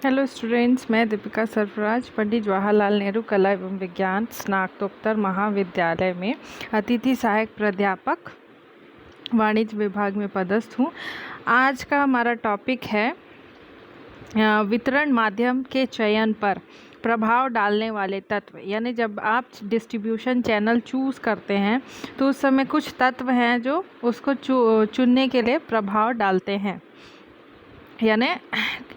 Hello students, मैं दीपिका सरफराज पंडित जवाहरलाल नेहरू कला एवं विज्ञान स्नातकोत्तर महाविद्यालय में अतिथि सहायक प्राध्यापक वाणिज्य विभाग में पदस्थ हूँ। आज का हमारा टॉपिक है वितरण माध्यम के चयन पर प्रभाव डालने वाले तत्व। यानी जब आप डिस्ट्रीब्यूशन चैनल चूज़ करते हैं तो उस समय कुछ तत्व हैं जो उसको चुनने के लिए प्रभाव डालते हैं, यानी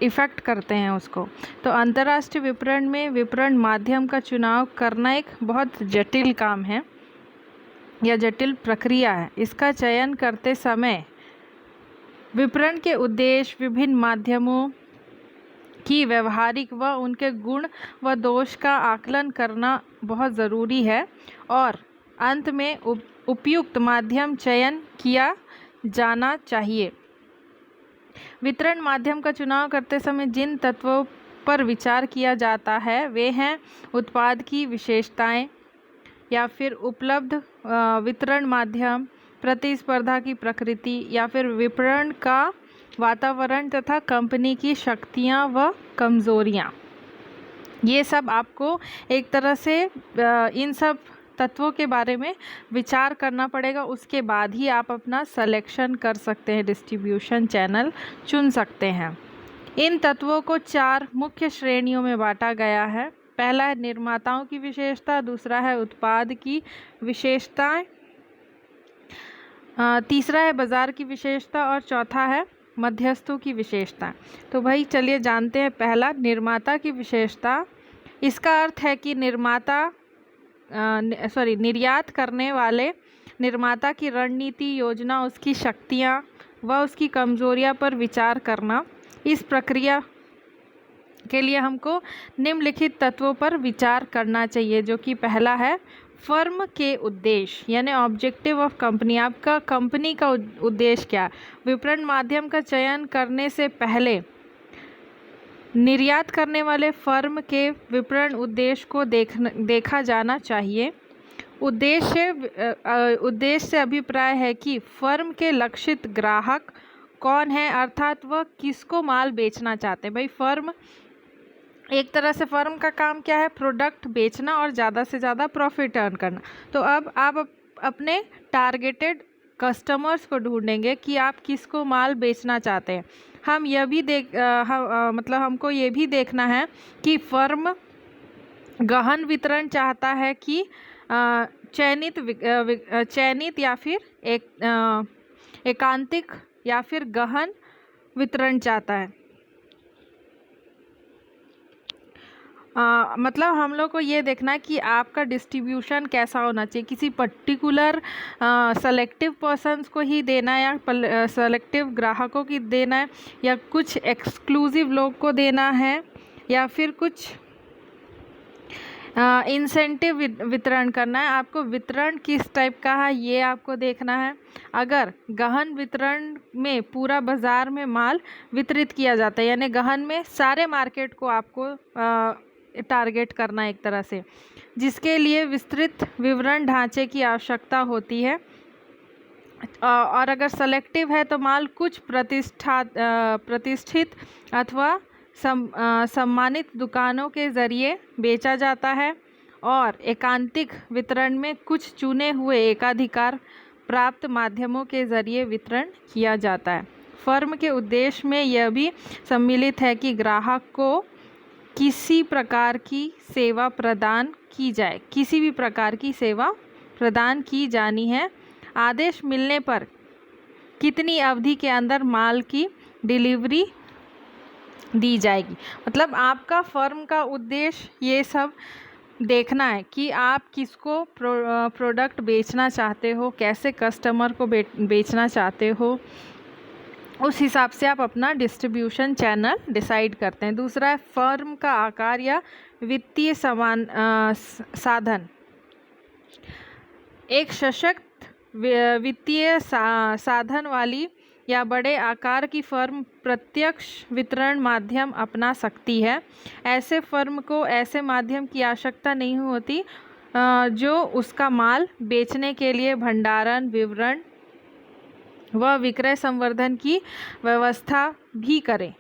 इफ़ेक्ट करते हैं उसको। तो अंतर्राष्ट्रीय विपणन में विपणन माध्यम का चुनाव करना एक बहुत जटिल काम है या जटिल प्रक्रिया है। इसका चयन करते समय विपणन के उद्देश्य, विभिन्न माध्यमों की व्यवहारिक व उनके गुण व दोष का आकलन करना बहुत ज़रूरी है और अंत में उपयुक्त माध्यम चयन किया जाना चाहिए। वितरण माध्यम का चुनाव करते समय जिन तत्वों पर विचार किया जाता है वे हैं उत्पाद की विशेषताएं या फिर उपलब्ध वितरण माध्यम, प्रतिस्पर्धा की प्रकृति या फिर विपणन का वातावरण तथा कंपनी की शक्तियां व कमजोरियां। ये सब आपको एक तरह से इन सब तत्वों के बारे में विचार करना पड़ेगा। उसके बाद ही आप अपना सिलेक्शन कर सकते हैं, डिस्ट्रीब्यूशन चैनल चुन सकते हैं। इन तत्वों को 4 मुख्य श्रेणियों में बांटा गया है। पहला है निर्माताओं की विशेषता, दूसरा है उत्पाद की विशेषताएं, तीसरा है बाजार की विशेषता और चौथा है मध्यस्थों की विशेषता। तो भाई चलिए जानते हैं। पहला, निर्माता की विशेषता। इसका अर्थ है कि निर्यात करने वाले निर्माता की रणनीति, योजना, उसकी शक्तियाँ व उसकी कमजोरियाँ पर विचार करना। इस प्रक्रिया के लिए हमको निम्नलिखित तत्वों पर विचार करना चाहिए, जो कि पहला है फर्म के उद्देश्य, यानी ऑब्जेक्टिव ऑफ कंपनी। आपका कंपनी का उद्देश्य क्या? विपणन माध्यम का चयन करने से पहले निर्यात करने वाले फर्म के विपणन उद्देश्य को देखा जाना चाहिए। उद्देश्य से अभिप्राय है कि फर्म के लक्षित ग्राहक कौन है, अर्थात वह किसको माल बेचना चाहते हैं। भाई फर्म, एक तरह से फर्म का काम क्या है? प्रोडक्ट बेचना और ज़्यादा से ज़्यादा प्रॉफिट अर्न करना। तो अब आप अपने टारगेटेड कस्टमर्स को ढूंढेंगे कि आप किसको माल बेचना चाहते हैं। हम यह भी हमको ये भी देखना है कि फर्म गहन वितरण चाहता है कि चयनित या फिर एकांतिक या फिर गहन वितरण चाहता है। हम लोग को ये देखना है कि आपका डिस्ट्रीब्यूशन कैसा होना चाहिए। किसी पर्टिकुलर सेलेक्टिव पर्सन्स को ही देना है या सेलेक्टिव ग्राहकों की देना है, या कुछ एक्सक्लूसिव लोग को देना है, या फिर कुछ इंसेंटिव वितरण करना है। आपको वितरण किस टाइप का है ये आपको देखना है। अगर गहन वितरण में पूरा बाज़ार में माल वितरित किया जाता है, यानी गहन में सारे मार्केट को आपको टारगेट करना एक तरह से, जिसके लिए विस्तृत विवरण ढांचे की आवश्यकता होती है। और अगर सेलेक्टिव है तो माल कुछ प्रतिष्ठित अथवा सम्मानित दुकानों के ज़रिए बेचा जाता है, और एकांतिक वितरण में कुछ चुने हुए एकाधिकार प्राप्त माध्यमों के ज़रिए वितरण किया जाता है। फर्म के उद्देश्य में यह भी सम्मिलित है कि ग्राहक को किसी प्रकार की सेवा प्रदान की जाए, किसी भी प्रकार की सेवा प्रदान की जानी है। आदेश मिलने पर कितनी अवधि के अंदर माल की डिलीवरी दी जाएगी। मतलब आपका फर्म का उद्देश्य ये सब देखना है कि आप किसको प्रोडक्ट बेचना चाहते हो, कैसे कस्टमर को बेचना चाहते हो। उस हिसाब से आप अपना डिस्ट्रीब्यूशन चैनल डिसाइड करते हैं। दूसरा है फर्म का आकार या वित्तीय साधन। एक सशक्त वित्तीय साधन वाली या बड़े आकार की फर्म प्रत्यक्ष वितरण माध्यम अपना सकती है। ऐसे फर्म को ऐसे माध्यम की आवश्यकता नहीं होती जो उसका माल बेचने के लिए भंडारण, विवरण व विक्रय संवर्धन की व्यवस्था भी करें।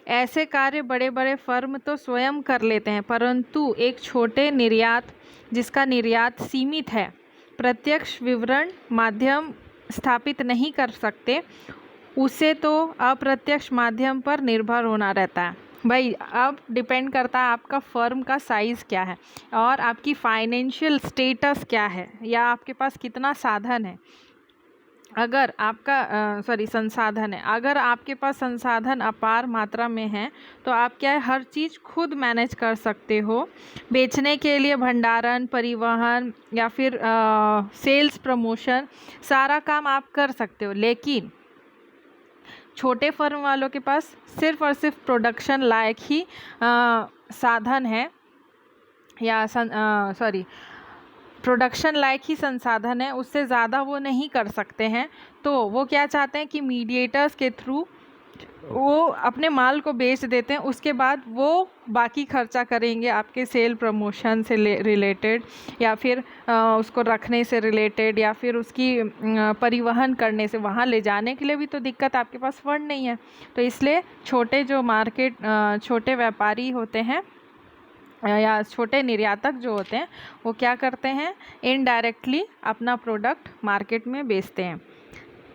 ऐसे कार्य बड़े बड़े फर्म तो स्वयं कर लेते हैं, परंतु एक छोटे निर्यात जिसका निर्यात सीमित है प्रत्यक्ष विवरण माध्यम स्थापित नहीं कर सकते, उसे तो अप्रत्यक्ष माध्यम पर निर्भर होना रहता है। भाई अब डिपेंड करता है आपका फर्म का साइज़ क्या है और आपकी फाइनेंशियल स्टेटस क्या है, या आपके पास कितना साधन है। अगर आपका संसाधन है, अगर आपके पास संसाधन अपार मात्रा में है तो आप क्या है, हर चीज़ खुद मैनेज कर सकते हो। बेचने के लिए भंडारण, परिवहन या फिर सेल्स प्रमोशन, सारा काम आप कर सकते हो। लेकिन छोटे फर्म वालों के पास सिर्फ और सिर्फ प्रोडक्शन लायक ही साधन है, या प्रोडक्शन लायक ही संसाधन है, उससे ज़्यादा वो नहीं कर सकते हैं। तो वो क्या चाहते हैं कि मीडिएटर्स के थ्रू वो अपने माल को बेच देते हैं, उसके बाद वो बाकी खर्चा करेंगे आपके सेल प्रमोशन से रिलेटेड, या फिर उसको रखने से रिलेटेड, या फिर उसकी परिवहन करने से, वहाँ ले जाने के लिए भी तो दिक्कत, आपके पास फंड नहीं है। तो इसलिए छोटे जो छोटे व्यापारी होते हैं या छोटे निर्यातक जो होते हैं वो क्या करते हैं, इनडायरेक्टली अपना प्रोडक्ट मार्केट में बेचते हैं।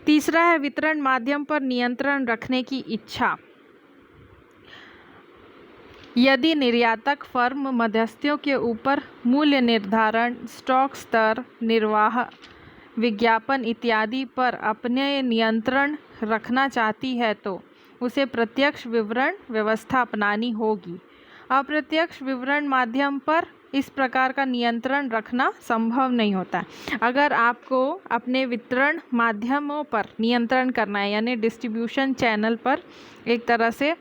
तीसरा है वितरण माध्यम पर नियंत्रण रखने की इच्छा। यदि निर्यातक फर्म मध्यस्थियों के ऊपर मूल्य निर्धारण, स्टॉक स्तर, निर्वाह, विज्ञापन इत्यादि पर अपने नियंत्रण रखना चाहती है तो उसे प्रत्यक्ष विवरण व्यवस्था अपनानी होगी। अप्रत्यक्ष विवरण माध्यम पर इस प्रकार का नियंत्रण रखना संभव नहीं होता। अगर आपको अपने वितरण माध्यमों पर नियंत्रण करना है, यानी डिस्ट्रीब्यूशन चैनल पर एक तरह से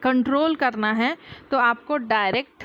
कंट्रोल करना है, तो आपको डायरेक्ट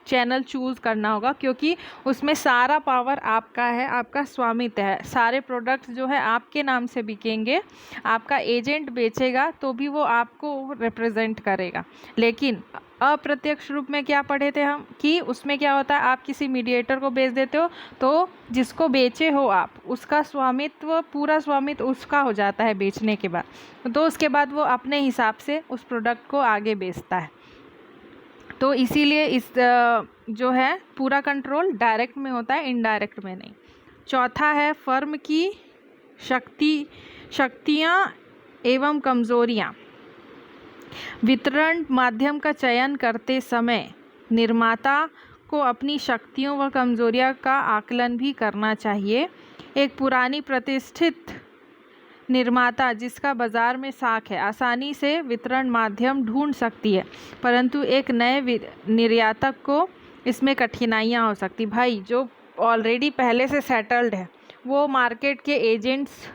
चैनल चूज़ करना होगा, क्योंकि उसमें सारा पावर आपका है, आपका स्वामित्व है। सारे प्रोडक्ट्स जो है आपके नाम से बिकेंगे, आपका एजेंट बेचेगा तो भी वो आपको रिप्रेजेंट करेगा। लेकिन अप्रत्यक्ष रूप में क्या पढ़े थे हम कि उसमें क्या होता है, आप किसी मीडिएटर को बेच देते हो तो जिसको बेचे हो आप, उसका स्वामित्व, पूरा स्वामित्व उसका हो जाता है बेचने के बाद। तो उसके बाद वो अपने हिसाब से उस प्रोडक्ट को आगे बेचता है। तो इसीलिए इस जो है पूरा कंट्रोल डायरेक्ट में होता है, इनडायरेक्ट में नहीं। चौथा है फर्म की शक्तियाँ एवं कमज़ोरियाँ। वितरण माध्यम का चयन करते समय निर्माता को अपनी शक्तियों व कमज़ोरियाँ का आकलन भी करना चाहिए। एक पुरानी प्रतिष्ठित निर्माता जिसका बाज़ार में साख है आसानी से वितरण माध्यम ढूंढ सकती है, परंतु एक नए निर्यातक को इसमें कठिनाइयाँ हो सकती। भाई जो ऑलरेडी पहले से सेटल्ड है वो मार्केट के एजेंट्स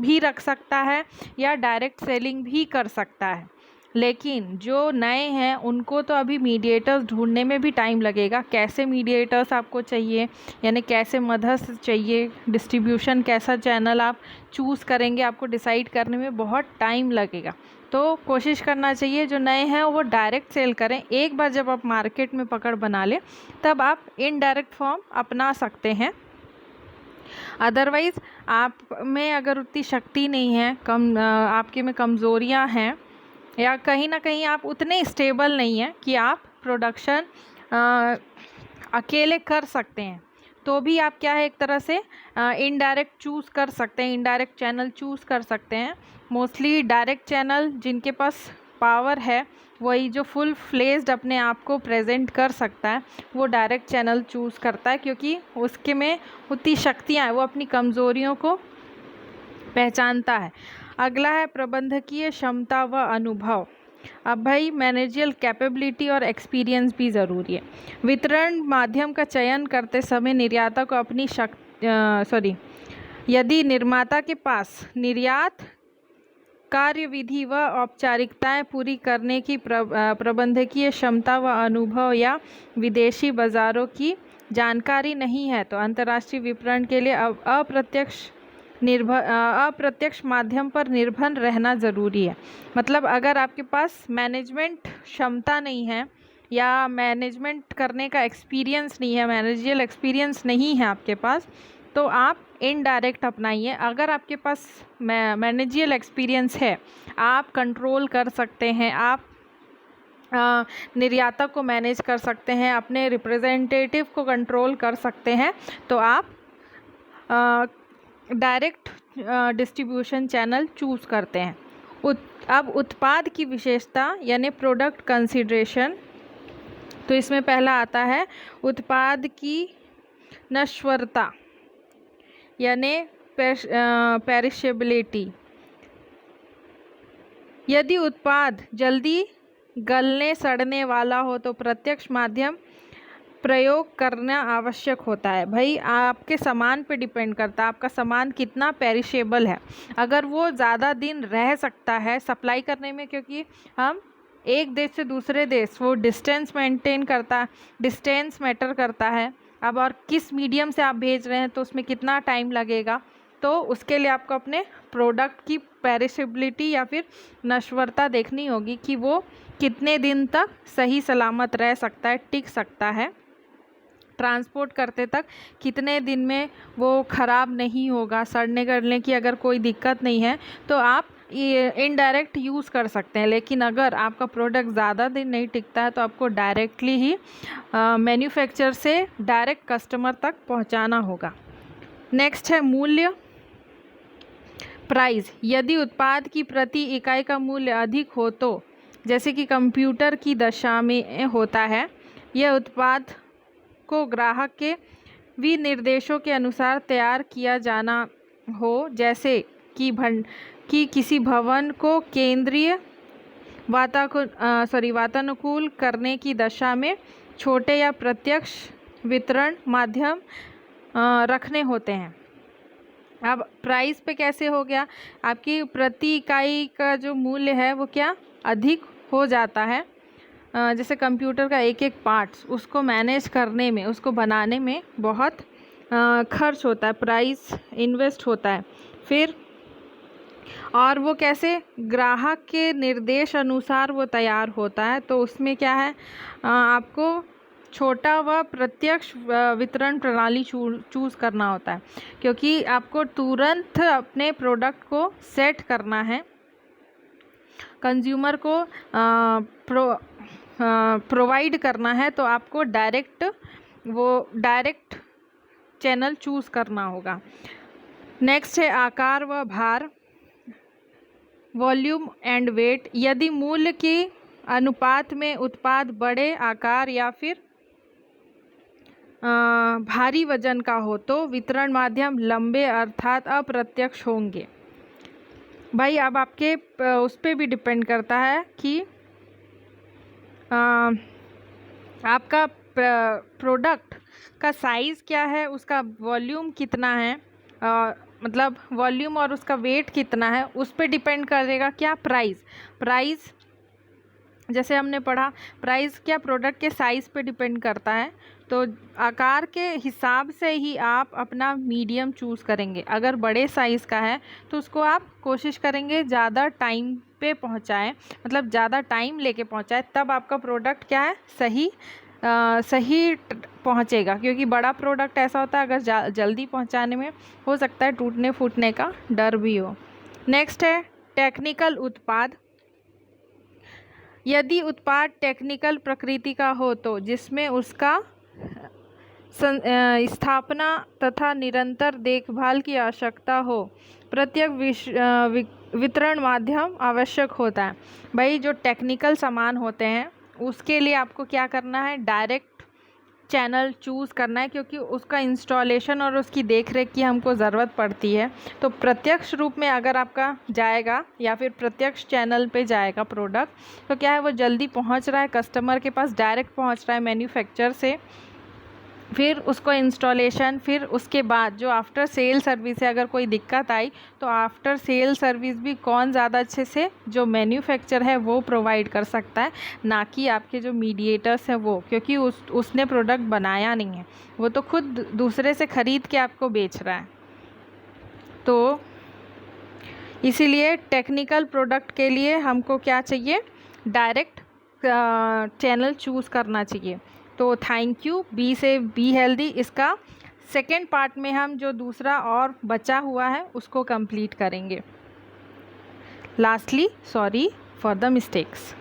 भी रख सकता है या डायरेक्ट सेलिंग भी कर सकता है, लेकिन जो नए हैं उनको तो अभी मीडिएटर्स ढूंढने में भी टाइम लगेगा। कैसे मीडिएटर्स आपको चाहिए, यानी कैसे मध्यस्थ चाहिए, डिस्ट्रीब्यूशन कैसा चैनल आप चूज़ करेंगे, आपको डिसाइड करने में बहुत टाइम लगेगा। तो कोशिश करना चाहिए जो नए हैं वो डायरेक्ट सेल करें। एक बार जब आप मार्केट में पकड़ बना लें तब आप इनडायरेक्ट फॉर्म अपना सकते हैं। अदरवाइज़ आप में अगर उतनी शक्ति नहीं है, आपके में कमज़ोरियाँ हैं, या कहीं ना कहीं आप उतने स्टेबल नहीं हैं कि आप प्रोडक्शन अकेले कर सकते हैं, तो भी आप क्या है एक तरह से इनडायरेक्ट चूज़ कर सकते हैं, इनडायरेक्ट चैनल चूज़ कर सकते हैं। मोस्टली डायरेक्ट चैनल जिनके पास पावर है, वही जो फुल फ्लेज्ड अपने आप को प्रेजेंट कर सकता है, वो डायरेक्ट चैनल चूज़ करता है, क्योंकि उसके में उतनी शक्तियाँ हैं, वो अपनी कमज़ोरियों को पहचानता है। अगला है प्रबंधकीय क्षमता व अनुभव। अब भाई मैनेजरियल कैपेबिलिटी और एक्सपीरियंस भी ज़रूरी है। वितरण माध्यम का चयन करते समय निर्माता को अपनी यदि निर्माता के पास निर्यात कार्यविधि व औपचारिकताएं पूरी करने की प्रबंधकीय क्षमता व अनुभव या विदेशी बाज़ारों की जानकारी नहीं है तो अंतर्राष्ट्रीय विपणन के लिए अप्रत्यक्ष माध्यम पर निर्भर रहना ज़रूरी है। मतलब अगर आपके पास मैनेजमेंट क्षमता नहीं है या मैनेजमेंट करने का एक्सपीरियंस नहीं है, मैनेजरियल एक्सपीरियंस नहीं है आपके पास, तो आप इनडायरेक्ट अपनाइए। अगर आपके पास मैनेजियल एक्सपीरियंस है, आप कंट्रोल कर सकते हैं, आप निर्यातक को मैनेज कर सकते हैं, अपने रिप्रेजेंटेटिव को कंट्रोल कर सकते हैं, तो आप डायरेक्ट डिस्ट्रीब्यूशन चैनल चूज़ करते हैं। अब उत्पाद की विशेषता यानी प्रोडक्ट कंसिडरेशन, तो इसमें पहला आता है उत्पाद की नश्वरता यानी पेरिशेबिलिटी। यदि उत्पाद जल्दी गलने सड़ने वाला हो तो प्रत्यक्ष माध्यम प्रयोग करना आवश्यक होता है। भाई आपके सामान पे डिपेंड करता है, आपका सामान कितना पेरिशेबल है। अगर वो ज़्यादा दिन रह सकता है सप्लाई करने में, क्योंकि हम एक देश से दूसरे देश, वो डिस्टेंस मेंटेन करता है, डिस्टेंस मैटर करता है। अब और किस मीडियम से आप भेज रहे हैं तो उसमें कितना टाइम लगेगा, तो उसके लिए आपको अपने प्रोडक्ट की पेरिशेबिलिटी या फिर नश्वरता देखनी होगी कि वो कितने दिन तक सही सलामत रह सकता है, टिक सकता है। ट्रांसपोर्ट करते तक कितने दिन में वो ख़राब नहीं होगा, सड़ने गलने की अगर कोई दिक्कत नहीं है तो आप इनडायरेक्ट यूज़ कर सकते हैं। लेकिन अगर आपका प्रोडक्ट ज़्यादा दिन नहीं टिकता है तो आपको डायरेक्टली ही मैन्युफैक्चर से डायरेक्ट कस्टमर तक पहुंचाना होगा। नेक्स्ट है मूल्य, प्राइस। यदि उत्पाद की प्रति इकाई का मूल्य अधिक हो तो, जैसे कि कंप्यूटर की दशा में होता है, यह उत्पाद को ग्राहक के विनिर्देशों के अनुसार तैयार किया जाना हो, जैसे कि किसी भवन को केंद्रीय वातानुकूल करने की दशा में छोटे या प्रत्यक्ष वितरण माध्यम रखने होते हैं। अब प्राइस पे कैसे हो गया, आपकी प्रति इकाई का जो मूल्य है वो क्या अधिक हो जाता है। जैसे कंप्यूटर का एक एक पार्ट्स, उसको मैनेज करने में, उसको बनाने में बहुत खर्च होता है, प्राइस इन्वेस्ट होता है। फिर और वो कैसे ग्राहक के निर्देश अनुसार वो तैयार होता है, तो उसमें क्या है आपको छोटा व प्रत्यक्ष वितरण प्रणाली चूज़ करना होता है, क्योंकि आपको तुरंत अपने प्रोडक्ट को सेट करना है, कंज्यूमर को प्रोवाइड करना है, तो आपको डायरेक्ट चैनल चूज़ करना होगा। नेक्स्ट है आकार व भार, वॉल्यूम एंड वेट। यदि मूल्य के अनुपात में उत्पाद बड़े आकार या फिर भारी वजन का हो तो वितरण माध्यम लंबे अर्थात अप्रत्यक्ष होंगे। भाई अब आपके उस पर भी डिपेंड करता है कि आपका प्रोडक्ट का साइज़ क्या है, उसका वॉल्यूम कितना है, मतलब वॉल्यूम और उसका वेट कितना है, उस पर डिपेंड करेगा क्या प्राइस। जैसे हमने पढ़ा प्राइस क्या प्रोडक्ट के साइज़ पे डिपेंड करता है, तो आकार के हिसाब से ही आप अपना मीडियम चूज़ करेंगे। अगर बड़े साइज़ का है तो उसको आप कोशिश करेंगे ज़्यादा टाइम पे पहुंचाएं, मतलब ज़्यादा टाइम लेके पहुंचाएं, तब आपका प्रोडक्ट क्या है सही पहुंचेगा। क्योंकि बड़ा प्रोडक्ट ऐसा होता है अगर जल्दी पहुंचाने में हो सकता है टूटने फूटने का डर भी हो। नेक्स्ट है टेक्निकल उत्पाद। यदि उत्पाद टेक्निकल प्रकृति का हो तो जिसमें उसका स्थापना तथा निरंतर देखभाल की आवश्यकता हो, प्रत्येक वितरण माध्यम आवश्यक होता है। भाई जो टेक्निकल सामान होते हैं उसके लिए आपको क्या करना है, डायरेक्ट चैनल चूज़ करना है, क्योंकि उसका इंस्टॉलेशन और उसकी देखरेख की हमको ज़रूरत पड़ती है। तो प्रत्यक्ष रूप में अगर आपका जाएगा या फिर प्रत्यक्ष चैनल पे जाएगा प्रोडक्ट, तो क्या है वो जल्दी पहुंच रहा है कस्टमर के पास, डायरेक्ट पहुंच रहा है मैन्युफैक्चर से, फिर उसको इंस्टॉलेशन, फिर उसके बाद जो आफ्टर सेल सर्विस है, अगर कोई दिक्कत आई तो आफ्टर सेल सर्विस भी कौन ज़्यादा अच्छे से, जो मैन्युफैक्चर है वो प्रोवाइड कर सकता है, ना कि आपके जो मीडिएटर्स हैं वो, क्योंकि उसने प्रोडक्ट बनाया नहीं है, वो तो खुद दूसरे से ख़रीद के आपको बेच रहा है। तो इसीलिए टेक्निकल प्रोडक्ट के लिए हमको क्या चाहिए, डायरेक्ट चैनल चूज़ करना चाहिए। तो थैंक यू, बी से बी हेल्दी, इसका सेकेंड पार्ट में हम जो दूसरा और बचा हुआ है उसको कंप्लीट करेंगे। Lastly, sorry for the mistakes.